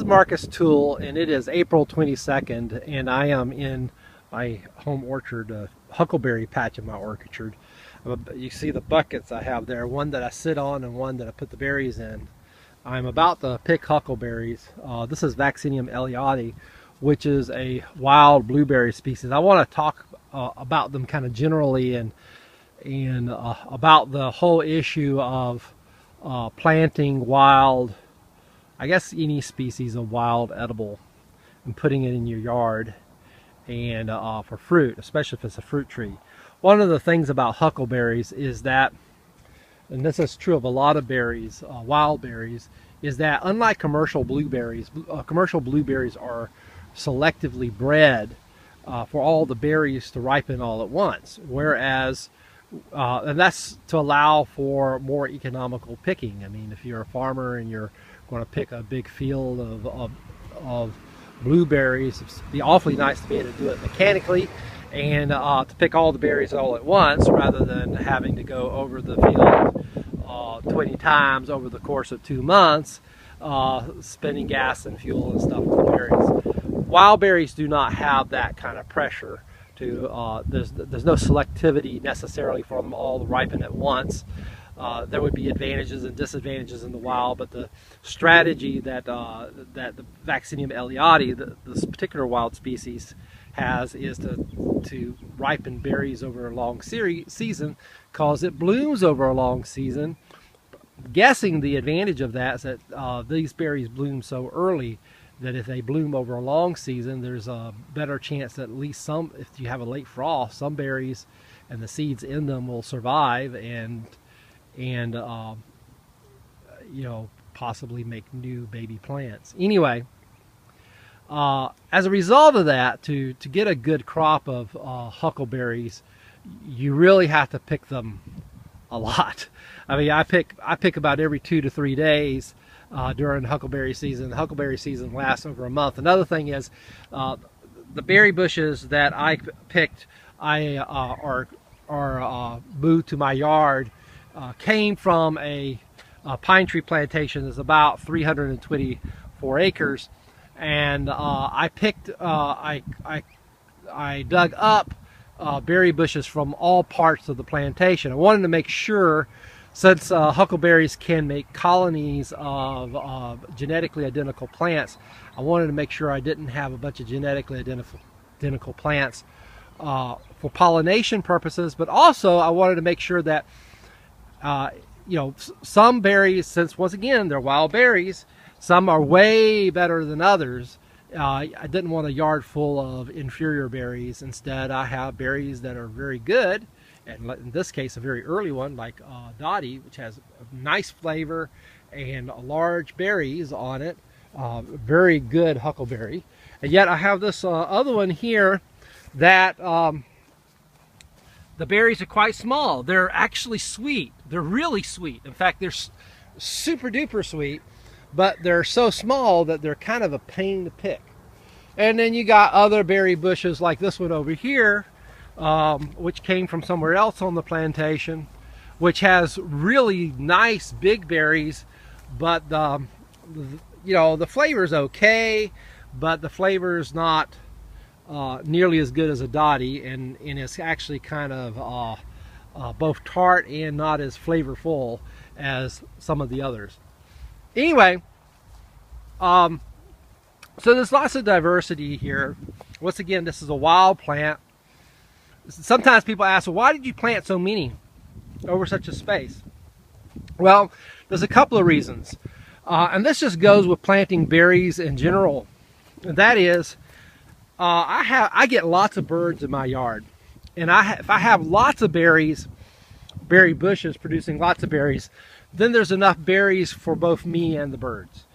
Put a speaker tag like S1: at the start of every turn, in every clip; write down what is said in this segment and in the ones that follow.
S1: is Marcus Toole, and it is April 22nd, and I am in my home orchard, huckleberry patch in my orchard. You see the buckets I have there, one that I sit on and one that I put the berries in. I'm about to pick huckleberries. This is Vaccinium elliottii, which is a wild blueberry species. I want to talk about them kind of generally and about the whole issue of planting wild, I guess any species of wild edible, and putting it in your yard and for fruit, especially if it's a fruit tree. One of the things about huckleberries is that, and this is true of a lot of berries, wild berries, is that unlike commercial blueberries are selectively bred for all the berries to ripen all at once, whereas and that's to allow for more economical picking. I mean, if you're a farmer and you're going to pick a big field of blueberries, it'd be awfully nice to be able to do it mechanically and to pick all the berries all at once rather than having to go over the field 20 times over the course of 2 months, spending gas and fuel and stuff with the berries. Wild berries do not have that kind of pressure. There's no selectivity necessarily for them all to ripen at once. There would be advantages and disadvantages in the wild, but the strategy that the Vaccinium elliottii, this particular wild species, has is to ripen berries over a long season, because it blooms over a long season. Guessing the advantage of that is that these berries bloom so early that if they bloom over a long season, there's a better chance that at least some, if you have a late frost, some berries and the seeds in them will survive and you know, possibly make new baby plants. Anyway, as a result of that, to get a good crop of huckleberries, you really have to pick them a lot. I mean, I pick about every 2 to 3 days during huckleberry season. The huckleberry season lasts over a month. Another thing is the berry bushes that I picked, are moved to my yard, came from a pine tree plantation that's about 324 acres, and I dug up berry bushes from all parts of the plantation. I wanted to make sure, since huckleberries can make colonies of genetically identical plants, I wanted to make sure I didn't have a bunch of genetically identical plants for pollination purposes, but also I wanted to make sure that you know, some berries, since once again they're wild berries, some are way better than others. I didn't want a yard full of inferior berries. Instead, I have berries that are very good, and in this case a very early one like Dottie, which has a nice flavor and large berries on it, very good huckleberry. And yet I have this other one here that the berries are quite small. They're actually sweet. They're really sweet. In fact, they're super duper sweet, but they're so small that they're kind of a pain to pick. And then you got other berry bushes like this one over here, which came from somewhere else on the plantation, which has really nice big berries, but you know, the flavor's okay, but the flavor's not nearly as good as a Dottie, and it's actually kind of both tart and not as flavorful as some of the others. Anyway, so there's lots of diversity here. Once again, this is a wild plant. Sometimes people ask, well, why did you plant so many over such a space? Well, there's a couple of reasons, and this just goes with planting berries in general. And that is, I get lots of birds in my yard, and if I have lots of berry bushes producing lots of berries, then there's enough berries for both me and the birds.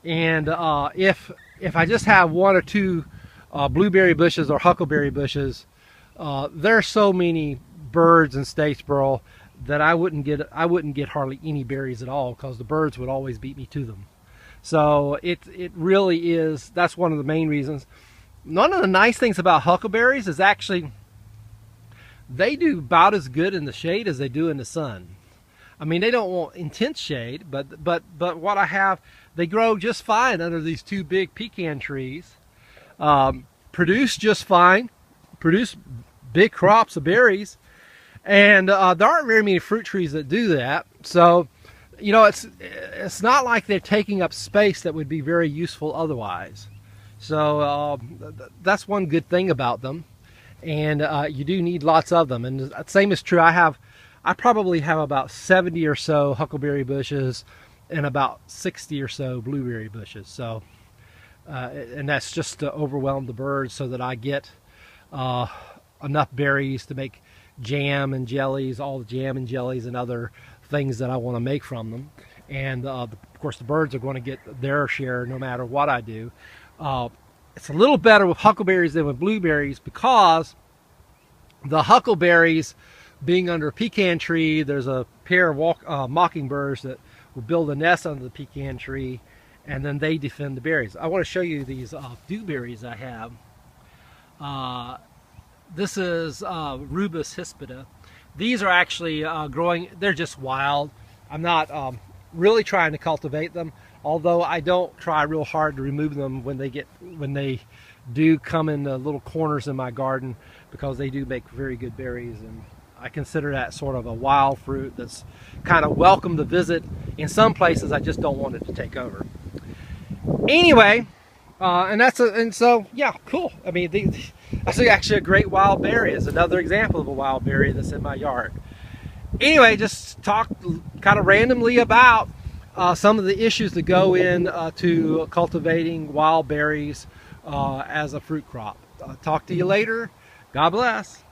S1: And if I just have 1 or 2 blueberry bushes or huckleberry bushes, there's so many birds in Statesboro that I wouldn't get hardly any berries at all, because the birds would always beat me to them. So it really is, that's one of the main reasons. One of the nice things about huckleberries is actually they do about as good in the shade as they do in the sun. I mean, they don't want intense shade, but what I have, they grow just fine under these two big pecan trees. Produce just fine, produce big crops of berries, and there aren't very many fruit trees that do that. So, you know, it's not like they're taking up space that would be very useful otherwise. So that's one good thing about them, and you do need lots of them. And the same is true. I probably have about 70 or so huckleberry bushes and about 60 or so blueberry bushes. So, and that's just to overwhelm the birds so that I get enough berries to make jam and jellies, all the jam and jellies and other things that I want to make from them. And of course the birds are going to get their share no matter what I do. It's a little better with huckleberries than with blueberries because the huckleberries, being under a pecan tree, there's a pair of mockingbirds that will build a nest under the pecan tree, and then they defend the berries. I want to show you these dewberries I have. This is Rubus hispida. These are actually growing, they're just wild. I'm not really trying to cultivate them, although I don't try real hard to remove them when they do come in the little corners in my garden, because they do make very good berries, and I consider that sort of a wild fruit that's kind of welcome to visit. In some places I just don't want it to take over. Anyway, and so yeah, cool. I mean, that's actually a great wild berry. It's another example of a wild berry that's in my yard. Anyway, just talk kind of randomly about some of the issues that go in to cultivating wild berries as a fruit crop. Talk to you later. God bless.